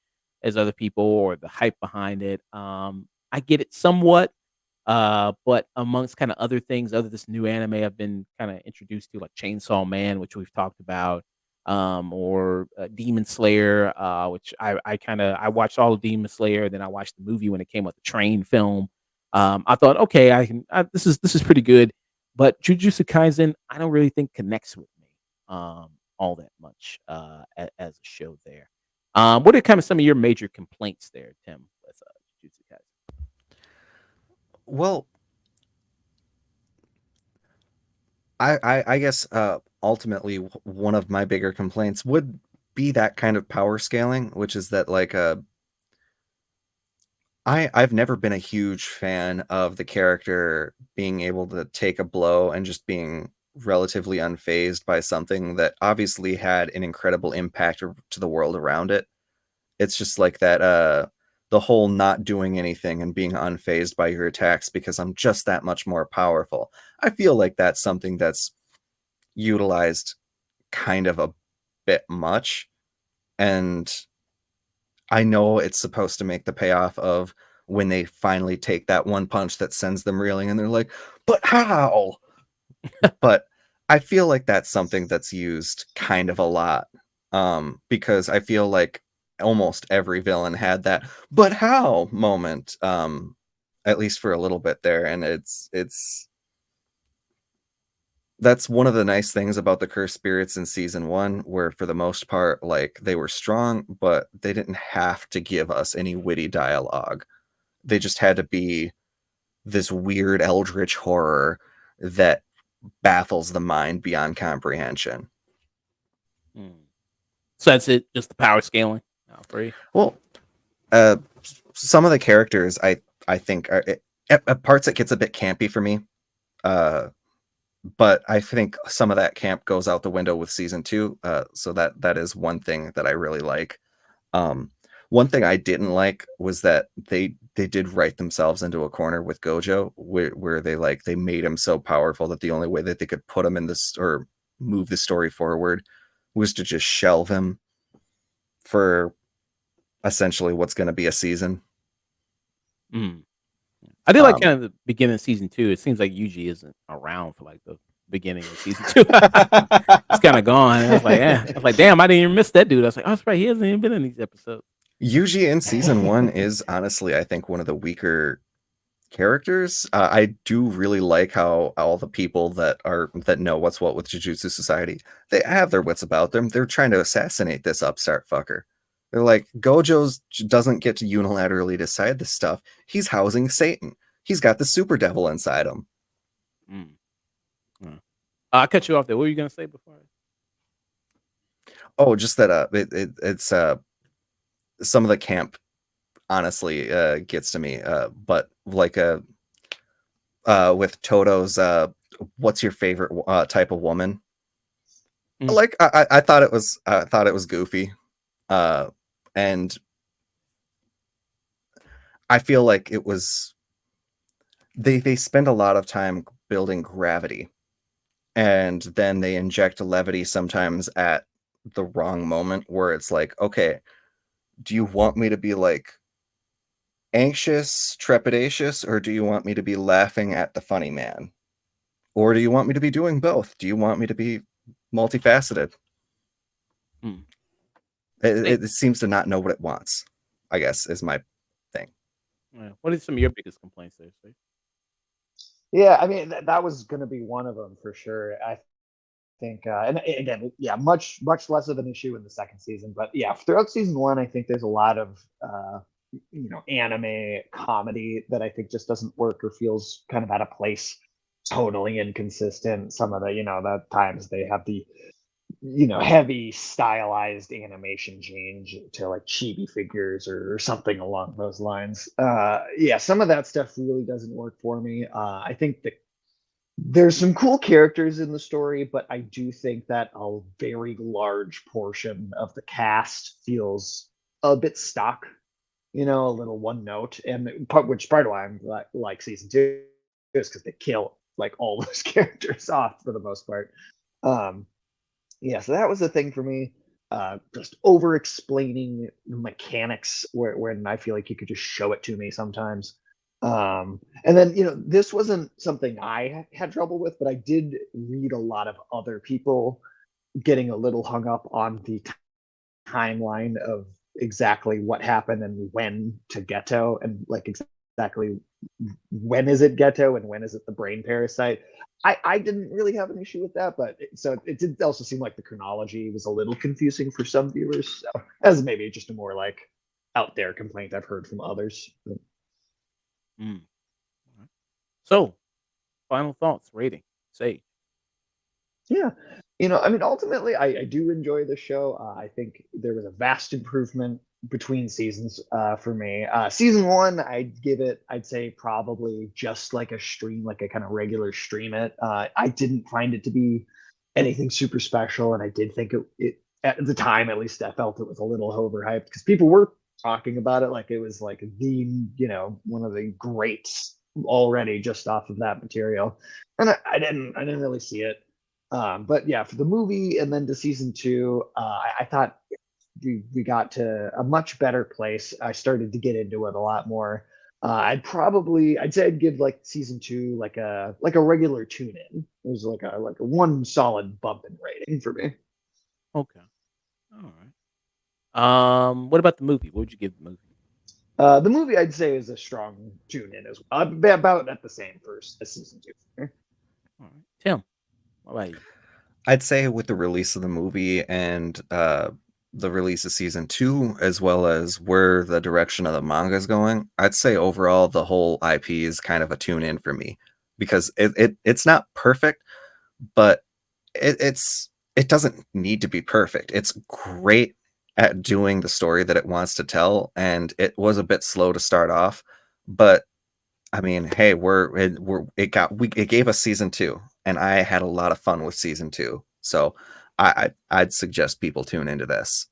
as other people or the hype behind it. I get it somewhat, but amongst kind of other things, other this new anime I've been kind of introduced to, like Chainsaw Man, which we've talked about, or Demon Slayer, which I watched all of Demon Slayer, then I watched the movie when it came out, the train film. I thought, okay, this is pretty good, but Jujutsu Kaisen, I don't really think connects with me all that much as a show there. What are kind of some of your major complaints there, Tim, with Jujutsu Kaisen? Well, I guess ultimately one of my bigger complaints would be that kind of power scaling, which is that like I've never been a huge fan of the character being able to take a blow and just being relatively unfazed by something that obviously had an incredible impact to the world around it. It's just like that the whole not doing anything and being unfazed by your attacks because I'm just that much more powerful. I feel like that's something that's utilized kind of a bit much, and I know it's supposed to make the payoff of when they finally take that one punch that sends them reeling and they're like, but how? But I feel like that's something that's used kind of a lot, because I feel like almost every villain had that but how moment, at least for a little bit there, and it's that's one of the nice things about the cursed spirits in season 1, where for the most part, like, they were strong, but they didn't have to give us any witty dialogue. They just had to be this weird eldritch horror that baffles the mind beyond comprehension. Hmm. So that's it, just the power scaling for you. Well, some of the characters I think are at parts it gets a bit campy for me. But I think some of that camp goes out the window with season 2. So that is one thing that I really like. Um, One thing I didn't like was that they did write themselves into a corner with Gojo, where they made him so powerful that the only way that they could put him in this or move the story forward was to just shelve him for essentially what's going to be a season. Mm. I did like Um, kind of the beginning of season 2. It seems like Yuji isn't around for like the beginning of season 2. He's kind of gone. I was like, I was like, damn, I didn't even miss that dude. I was like, oh, that's right, he hasn't even been in these episodes. Yuji in season 1 is honestly, I think, one of the weaker characters. I do really like how all the people that know what's what with Jujutsu Society, they have their wits about them. They're trying to assassinate this upstart fucker. They're like, Gojo's doesn't get to unilaterally decide this stuff. He's housing Satan. He's got the super devil inside him. Mm. I cut you off there. What were you gonna say before? Oh, just that it's some of the camp honestly gets to me. But like with Toto's what's your favorite type of woman? Mm. Like I thought it was goofy. And I feel like it was they spend a lot of time building gravity, and then they inject levity sometimes at the wrong moment where it's like, okay, do you want me to be like anxious, trepidatious, or do you want me to be laughing at the funny man? Or do you want me to be doing both? Do you want me to be multifaceted? Mm. It seems to not know what it wants, I guess, is my thing. Yeah. What are some of your biggest complaints there, Steve? Yeah, I mean that was going to be one of them for sure. I think, and again, yeah, much less of an issue in the second season, but yeah, throughout season 1, I think there's a lot of anime comedy that I think just doesn't work or feels kind of out of place, totally inconsistent. Some of the the times they have the heavy stylized animation change to like chibi figures or something along those lines. Yeah, some of that stuff really doesn't work for me. I think There's some cool characters in the story, but I do think that a very large portion of the cast feels a bit stuck, a little one note. And part of why I'm like season two is because they kill like all those characters off for the most part. Um, yeah, so that was the thing for me. Just over explaining mechanics when I feel like you could just show it to me sometimes. And then, this wasn't something I had trouble with, but I did read a lot of other people getting a little hung up on the timeline of exactly what happened and when to Ghetto, and like exactly when is it Ghetto and when is it the brain parasite. I didn't really have an issue with that, but it did also seem like the chronology was a little confusing for some viewers. So as maybe just a more like out there complaint I've heard from others. But Mm. Alright. So, final thoughts, rating, say. yeah, I mean, ultimately, I do enjoy the show. I think there was a vast improvement between seasons for me. Season one, I'd say probably just like a stream, like a kind of regular stream it. I didn't find it to be anything super special, and I did think it at the time, at least, I felt it was a little overhyped because people were talking about it like it was like one of the greats already just off of that material, and I didn't really see it. But yeah, for the movie and then to season two, I thought we got to a much better place. I started to get into it a lot more. I'd say I'd give like season two like a regular tune in. It was like a one solid bump in rating for me. Okay. Alright. What about the movie? What would you give the movie? The movie I'd say is a strong tune in as well. About at the same for season two. Alright. Tim, what about you? I'd say with the release of the movie and the release of season 2, as well as where the direction of the manga is going, I'd say overall the whole IP is kind of a tune in for me, because it's not perfect, but it doesn't need to be perfect. It's great at doing the story that it wants to tell, and it was a bit slow to start off, but I mean, hey, it gave us season 2, and I had a lot of fun with season 2. So I'd suggest people tune into this.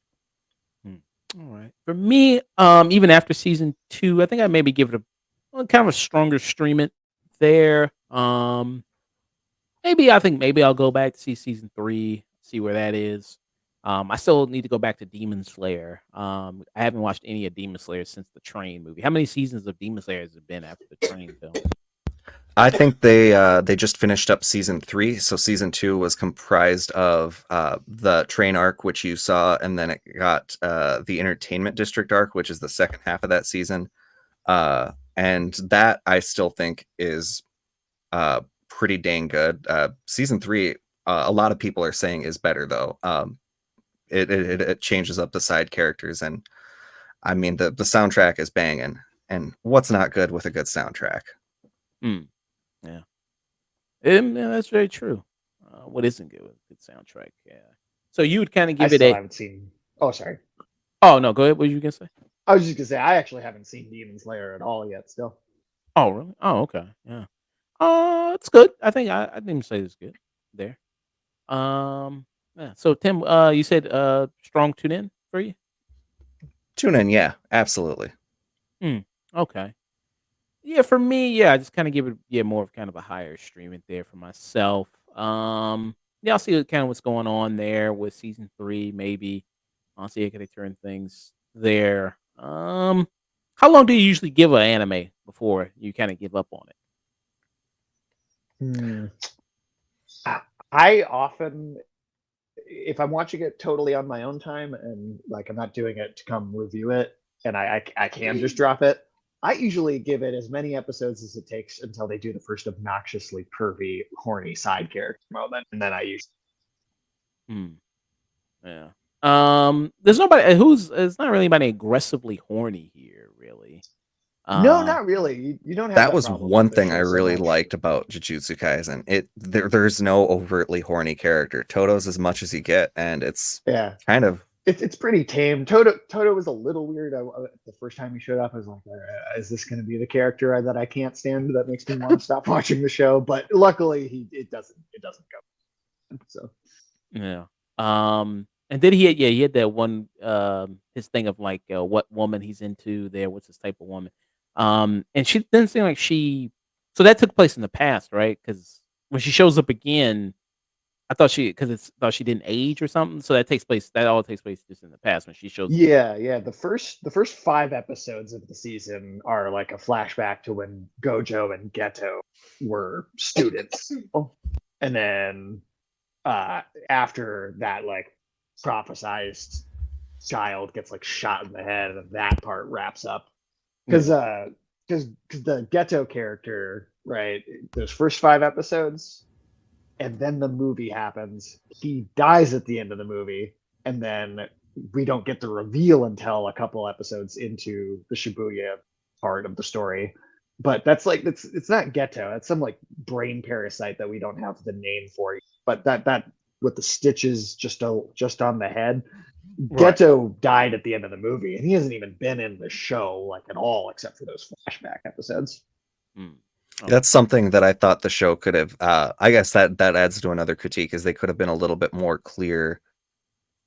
Hmm. Alright. For me, even after season 2, I think I'd maybe give it kind of a stronger stream it there. Maybe I'll go back to see season 3, see where that is. I still need to go back to Demon Slayer. I haven't watched any of Demon Slayer since the Train movie. How many seasons of Demon Slayer has it been after the Train film? I think they just finished up season 3, so season 2 was comprised of the train arc, which you saw, and then it got the entertainment district arc, which is the second half of that season. And that I still think is pretty dang good. Season 3, a lot of people are saying is better though. It changes up the side characters, and I mean the soundtrack is banging. And what's not good with a good soundtrack? Mm, yeah. Yeah, that's very true. What isn't good with a good soundtrack? Yeah. So you would kind of I give it still a. haven't seen. Oh, sorry. Oh no, go ahead. What were you gonna say? I was just gonna say I actually haven't seen Demon Slayer at all yet. Still. Oh really? Oh okay. Yeah. It's good. I didn't say it's good there. Yeah. So Tim, you said strong tune in for you. Tune in, yeah, absolutely. Hmm. Okay. Yeah, for me, yeah, I just kind of give it more of kind of a higher streaming there for myself. Yeah, I'll see kind of what's going on there with season 3. Maybe I'll see how they turn things there. How long do you usually give an anime before you kind of give up on it? Hmm. I often, if I'm watching it totally on my own time and like I'm not doing it to come review it, and I can just drop it. I usually give it as many episodes as it takes until they do the first obnoxiously pervy, horny side character moment, and then I usually. Hmm. Yeah. There's nobody who's. It's not really anybody aggressively horny here, really. No, Uh, not really. You don't have That that was problem with one this thing I show so really much. liked about Jujutsu Kaisen. There's no overtly horny character. Toto's as much as you get, and it's Yeah. kind of it's pretty tame. Toto was a little weird. The first time he showed up, I was like, "Is this going to be the character that I can't stand that makes me want to stop watching the show?" But luckily, it doesn't go. So Yeah. And then he had that one his thing of like what woman he's into there, what's his type of woman. And she didn't seem like she so that took place in the past, right? Because when she shows up again, I thought she didn't age or something. So that all takes place just in the past when she shows up. yeah. The first 5 episodes of the season are like a flashback to when Gojo and Geto were students, and then after that, like prophesized child gets like shot in the head, and that part wraps up because the Ghetto character, right? Those first 5 episodes, and then the movie happens. He dies at the end of the movie, and then we don't get the reveal until a couple episodes into the Shibuya part of the story. But that's like it's not Ghetto. It's some like brain parasite that we don't have the name for. But that with the stitches just on the head. Right. Ghetto died at the end of the movie, and he hasn't even been in the show like at all, except for those flashback episodes. Mm. Oh, That's something that I thought the show could have. I guess that adds to another critique, is they could have been a little bit more clear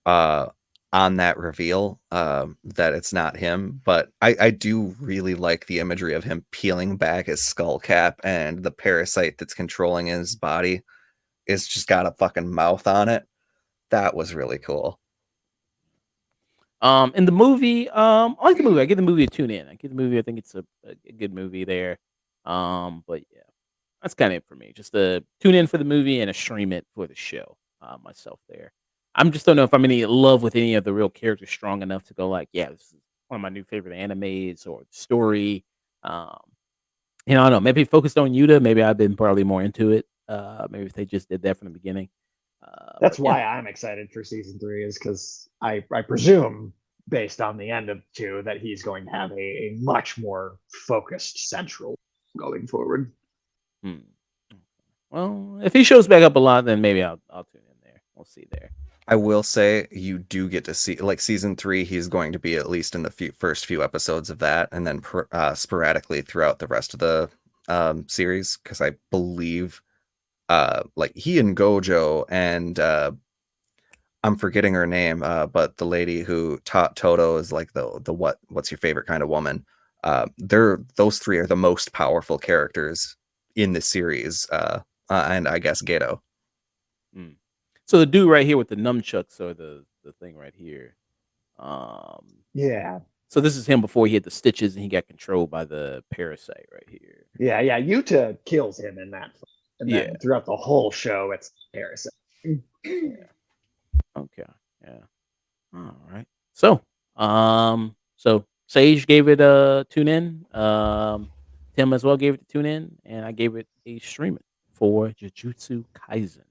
on that reveal that it's not him. But I do really like the imagery of him peeling back his skull cap, and the parasite that's controlling his body is just got a fucking mouth on it. That was really cool. In the movie, I like the movie. I give the movie a tune in. I give the movie. I think it's a good movie there. But yeah, that's kind of it for me. Just a tune in for the movie and a stream it for the show. Myself there. I'm just don't know if I'm in love with any of the real characters strong enough to go like, yeah, this is one of my new favorite animes or story. Um, I don't know. Maybe focused on Yuta. Maybe I've been probably more into it. Maybe if they just did that from the beginning. That's But yeah. why I'm excited for season 3, is because I presume, based on the end of 2, that he's going to have a much more focused central going forward. Hmm. Well, if he shows back up a lot, then maybe I'll tune in there. We'll see there. I will say you do get to see, like, season 3. He's going to be at least in the first few episodes of that, and then sporadically throughout the rest of the series. Because I believe, like, he and Gojo and I'm forgetting her name, but the lady who taught Toto is like the what's your favorite kind of woman. Those 3 are the most powerful characters in the series, and I guess Geto. Hmm. So the dude right here with the nunchucks or the thing right here. Yeah, So this is him before he had the stitches and he got controlled by the parasite right here. yeah. Yuta kills him in that, and Yeah. then throughout the whole show, it's Parasite. Yeah. Okay. Yeah. All right. So Sage gave it a tune in. Tim as well gave it a tune in, and I gave it a stream it for Jujutsu Kaisen.